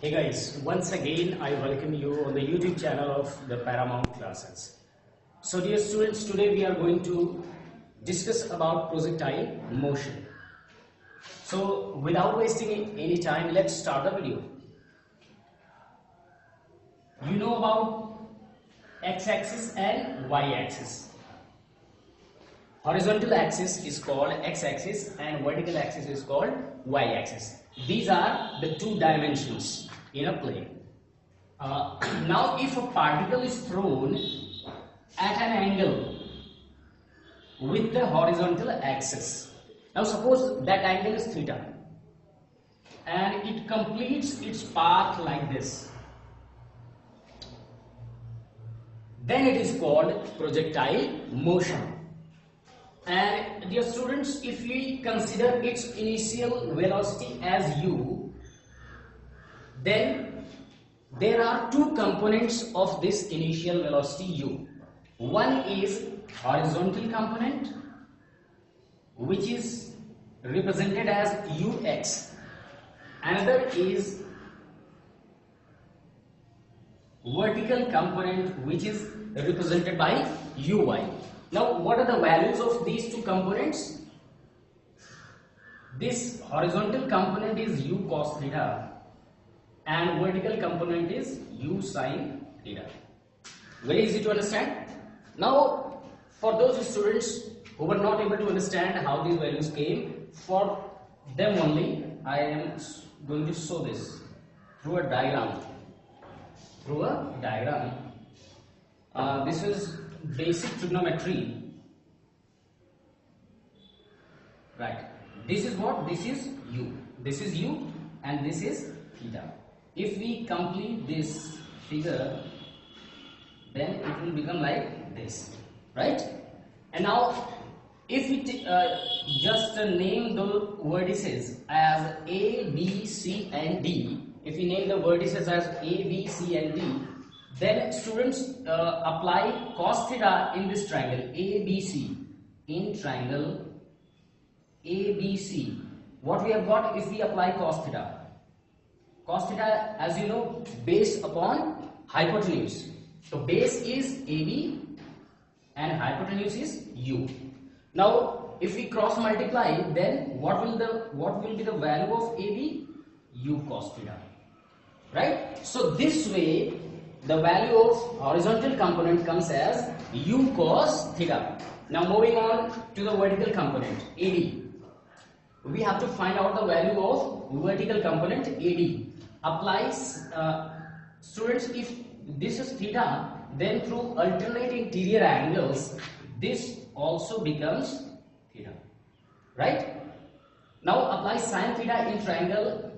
Hey guys, once again I welcome you on the YouTube channel of the Paramount Classes. So dear students, today we are going to discuss about projectile motion. So without wasting any time, let's start the video. You know about x-axis and y-axis. Horizontal axis is called x-axis and vertical axis is called y-axis. These are the two dimensions in a plane. Now if a particle is thrown at an angle with the horizontal axis, now suppose that angle is theta and it completes its path like this, then it is called projectile motion. And dear students, if we consider its initial velocity as u, then there are two components of this initial velocity u. One is horizontal component, which is represented as ux. Another is vertical component, which is represented by uy. Now, what are the values of these two components? This horizontal component is u cos theta and vertical component is u sin theta. Very easy to understand. Now, for those students who were not able to understand how these values came, for them only I am going to show this through a diagram. This is basic trigonometry, right? This is what? This is u and this is theta. If we complete this figure, then it will become like this, right? And now if we just name the vertices as A, B, C and D, if we name the vertices as A, B, C and D, then students apply cos theta in this triangle ABC. In triangle ABC, what we have got if we apply cos theta? Cos theta, as you know, based upon hypotenuse. So base is AB and hypotenuse is U. Now, if we cross multiply, then what will be the value of AB? U cos theta, right? So this way, the value of horizontal component comes as u cos theta. Now moving on to the vertical component AD. We have to find out the value of vertical component AD. Applies students, if this is theta, then through alternate interior angles, this also becomes theta, right? Now apply sin theta in triangle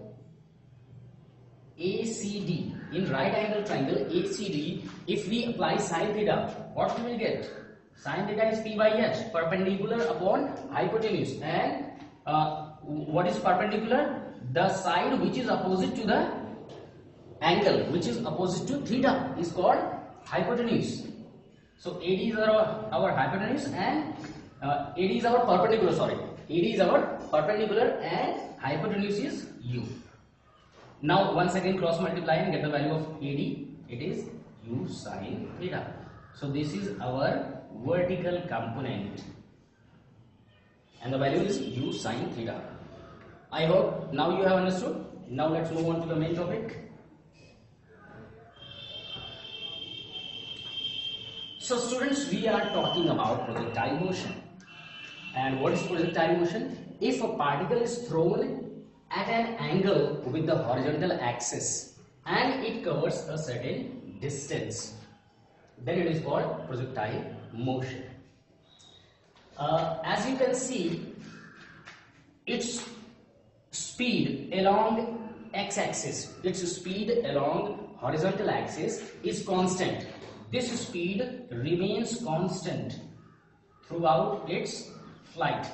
ACD. In right angle triangle ACD, if we apply sin theta, what we will get? Sin theta is P by H, perpendicular upon hypotenuse. And what is perpendicular? The side which is opposite to the angle, which is opposite to theta, is called hypotenuse. So AD is our hypotenuse and AD is our perpendicular, sorry. AD is our perpendicular and hypotenuse is U. Now once again cross multiply and get the value of AD. It is u sin theta. So this is our vertical component and the value is u sin theta. I hope now you have understood. Now let's move on to the main topic. So students, we are talking about projectile motion. And what is projectile motion? If a particle is thrown at an angle with the horizontal axis and it covers a certain distance, then it is called projectile motion. As you can see, its speed along x-axis, its speed along horizontal axis is constant. This speed remains constant throughout its flight.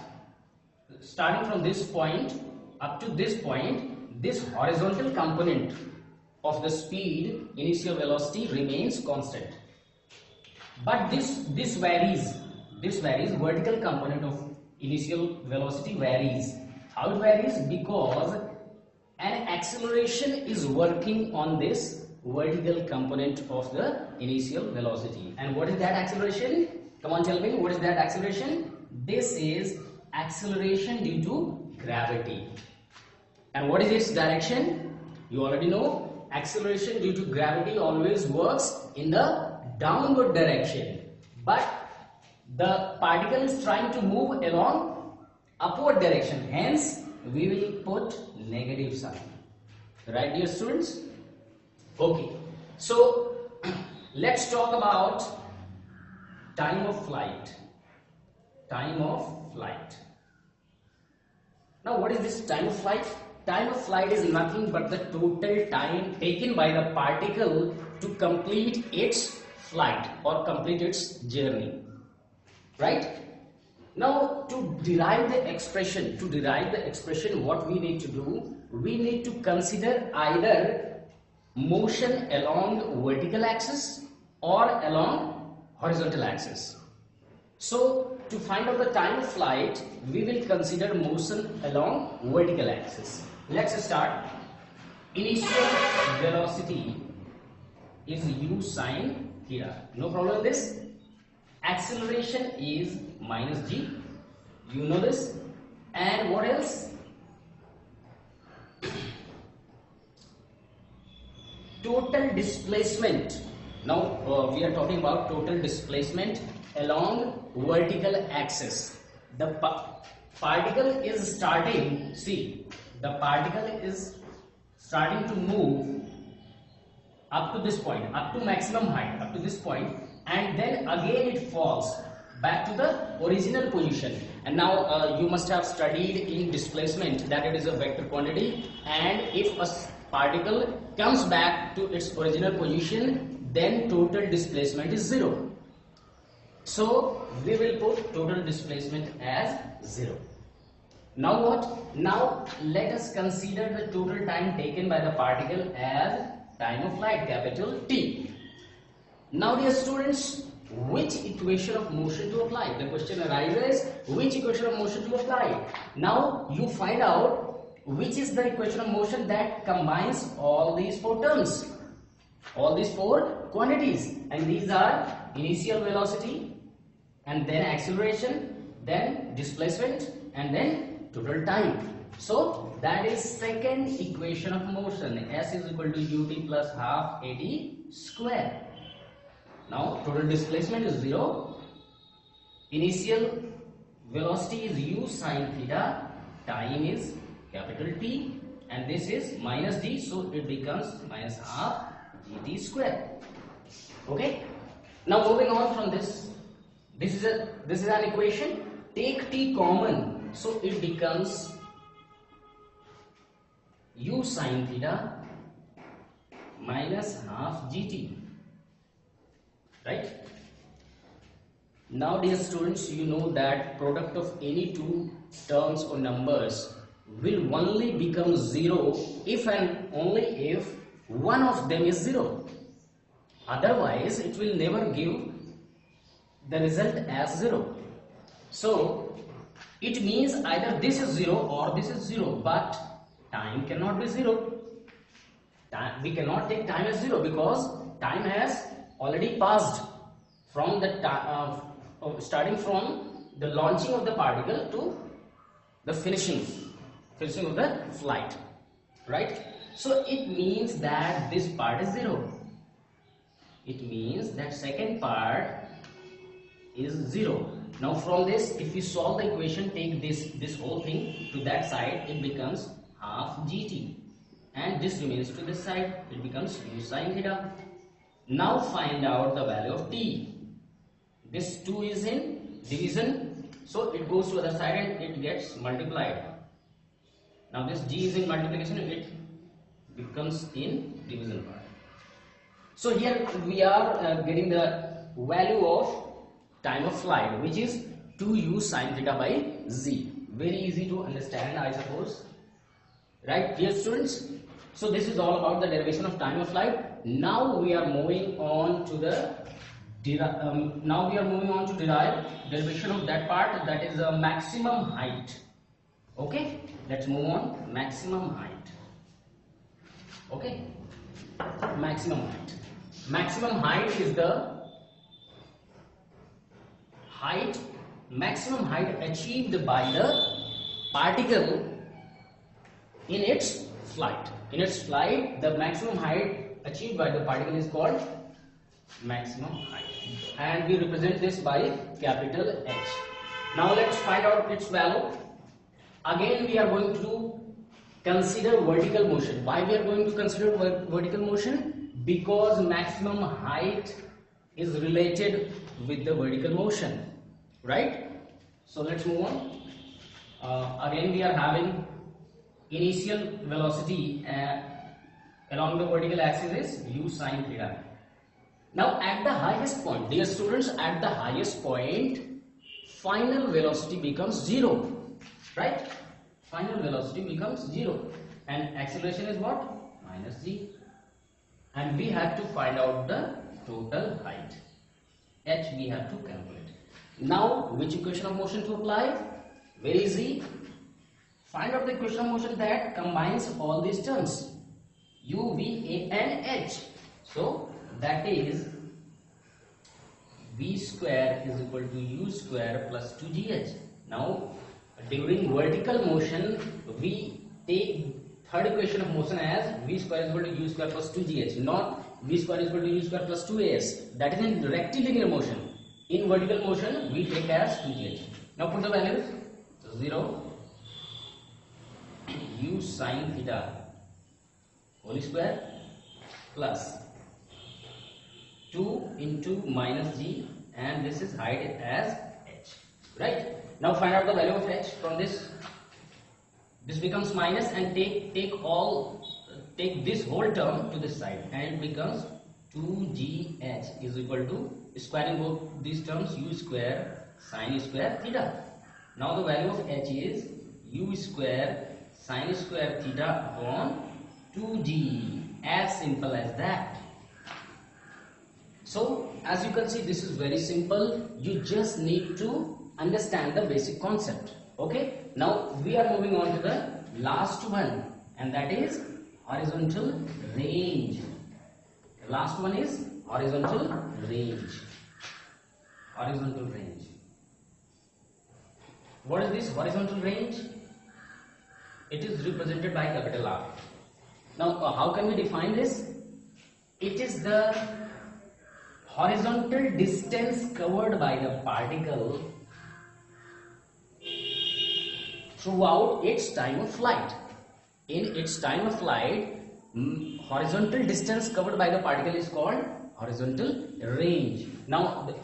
Starting from this point up to this point, this horizontal component of the speed, initial velocity, remains constant. But this varies. Vertical component of initial velocity varies. How it varies? Because an acceleration is working on this vertical component of the initial velocity. And what is that acceleration? Come on, tell me, what is that acceleration? This is acceleration due to gravity. And what is its direction? You already know, acceleration due to gravity always works in the downward direction, but the particle is trying to move along upward direction, hence we will put negative sign. Right, dear students? Okay, so let's talk about time of flight. Time of flight. Now what is this time of flight? Time of flight is nothing but the total time taken by the particle to complete its flight or complete its journey. Right? Now to derive the expression, what we need to do, we need to consider either motion along vertical axis or along horizontal axis. So to find out the time of flight, we will consider motion along vertical axis. Let's start. Initial velocity is u sine theta. No problem with this. Acceleration is minus g. You know this. And what else? Total displacement. Now we are talking about total displacement along vertical axis. The particle is starting, see, the particle is starting to move up to this point, up to maximum height, up to this point, and then again it falls back to the original position. And now you must have studied in displacement that it is a vector quantity, and if a particle comes back to its original position, then total displacement is 0. So we will put total displacement as 0. Now what? Now let us consider the total time taken by the particle as time of flight, capital T. Now dear students, which equation of motion to apply? The question arises, which equation of motion to apply? Now you find out which is the equation of motion that combines all these four terms, all these four quantities, and these are initial velocity, and then acceleration, then displacement, and then total time. So that is second equation of motion. S is equal to ut plus half at square. Now total displacement is 0. Initial velocity is u sine theta. Time is capital T, and this is minus d, so it becomes minus half gt square. Okay. Now moving on from this, this is an equation. Take t common, so it becomes u sine theta minus half gt. Right? Now dear students, you know that product of any two terms or numbers will only become 0 if and only if one of them is 0. Otherwise it will never give the result as 0. So it means either this is 0 or this is 0, but time cannot be 0. We cannot take time as 0 because time has already passed from the starting from the launching of the particle to the finishing of the flight, right? So it means that this part is 0. It means that second part is 0. Now from this, if we solve the equation, take this whole thing to that side, it becomes half gt, and this remains to this side, it becomes u sine theta. Now find out the value of t. This 2 is in division, so it goes to the other side and it gets multiplied. Now this g is in multiplication, it becomes in division part. So here we are getting the value of time of flight, which is 2u sine theta by z. Very easy to understand, I suppose. Right, dear students? So this is all about the derivation of time of flight. Now we are moving on to the derive derivation of that part, that is a maximum height. Okay, let's move on. Maximum height. Okay, maximum height. Maximum height is the maximum height achieved by the particle in its flight. In its flight, the maximum height achieved by the particle is called maximum height, and we represent this by capital H. Now let's find out its value. Again, we are going to consider vertical motion. Why we are going to consider vertical motion? Because maximum height is related with the vertical motion, right? So let's move on. Again, we are having initial velocity along the vertical axis is u sine theta. Now at the highest point, dear students, at the highest point, final velocity becomes 0, right? Final velocity becomes 0, and acceleration is what? Minus g. And we have to find out the total height. H we have to calculate. Now, which equation of motion to apply? Very easy. Find out the equation of motion that combines all these terms, u, v, a and h. So that is v square is equal to u square plus 2gh. Now during vertical motion, we take third equation of motion as v square is equal to u square plus 2gh, not v square is equal to u square plus 2as. That is in rectilinear motion. In vertical motion, we take as 2gh. Now put the values. So 0, u sine theta whole square plus 2 into minus g, and this is height as h, right? Now find out the value of h from this. This becomes minus, and take this whole term to this side, and it becomes 2gh is equal to, squaring both these terms, u square sine square theta. Now the value of h is u square sine square theta upon 2g, as simple as that. So as you can see, this is very simple. You just need to understand the basic concept. Okay, now we are moving on to the last one, and that is horizontal range. The last one is horizontal range. Horizontal range. What is this horizontal range? It is represented by capital R. Now how can we define this? It is the horizontal distance covered by the particle throughout its time of flight. In its time of flight, horizontal distance covered by the particle is called horizontal range. Now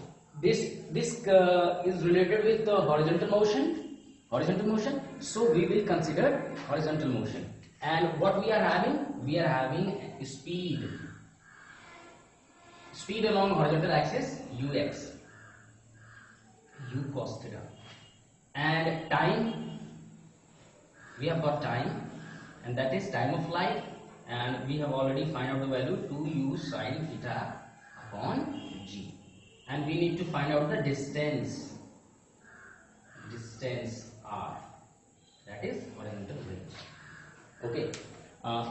this is related with the horizontal motion. So we will consider horizontal motion. And what we are having? We are having speed along horizontal axis ux, u cos theta, and time, we have got time, and that is time of flight, and we have already find out the value 2u sine theta upon g, and we need to find out the distance r, that is horizontal range. Okay,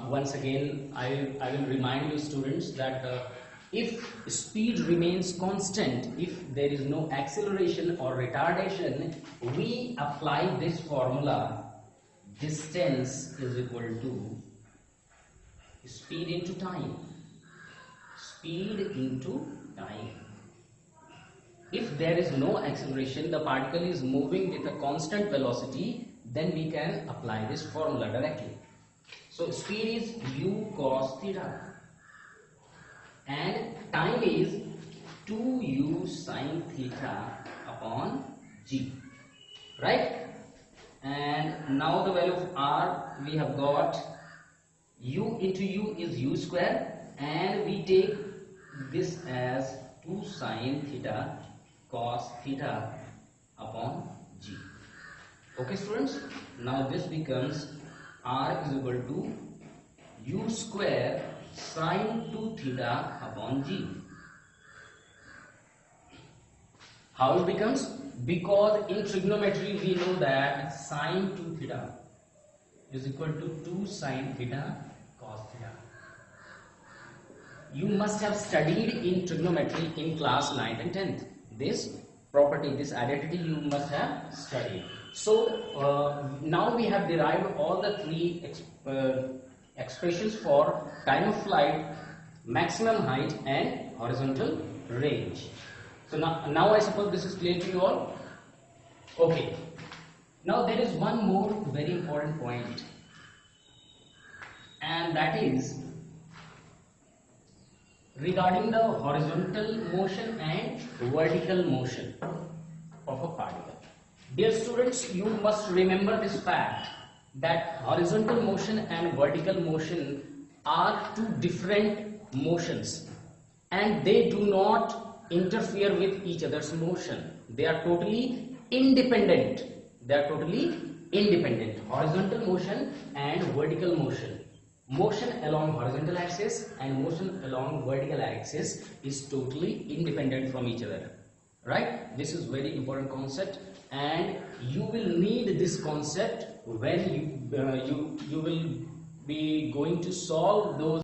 once again I will remind you students that if speed remains constant, if there is no acceleration or retardation, we apply this formula: distance is equal to speed into time. Speed into time. If there is no acceleration, the particle is moving with a constant velocity, then we can apply this formula directly. So speed is u cos theta, and time is 2u sine theta upon g, right? And now the value of r, we have got u into u is u square, and we take this as 2 sine theta cos theta upon g. Okay students, now this becomes r is equal to u square sine 2 theta upon g. How it becomes? Because in trigonometry we know that sine 2 theta is equal to 2 sine theta cos theta. you must have studied in trigonometry in class 9th and 10th. This property, this identity you must have studied. So now we have derived all the three expressions for time of flight, maximum height and horizontal range. So now I suppose this is clear to you all. Okay. Now there is one more very important point, and that is regarding the horizontal motion and vertical motion of a particle. Dear students, you must remember this fact that horizontal motion and vertical motion are two different motions, and they do not interfere with each other's motion. They are totally independent. Horizontal motion and vertical motion. Motion along horizontal axis and motion along vertical axis is totally independent from each other. Right? This is very important concept, and you will need this concept when you will be going to solve those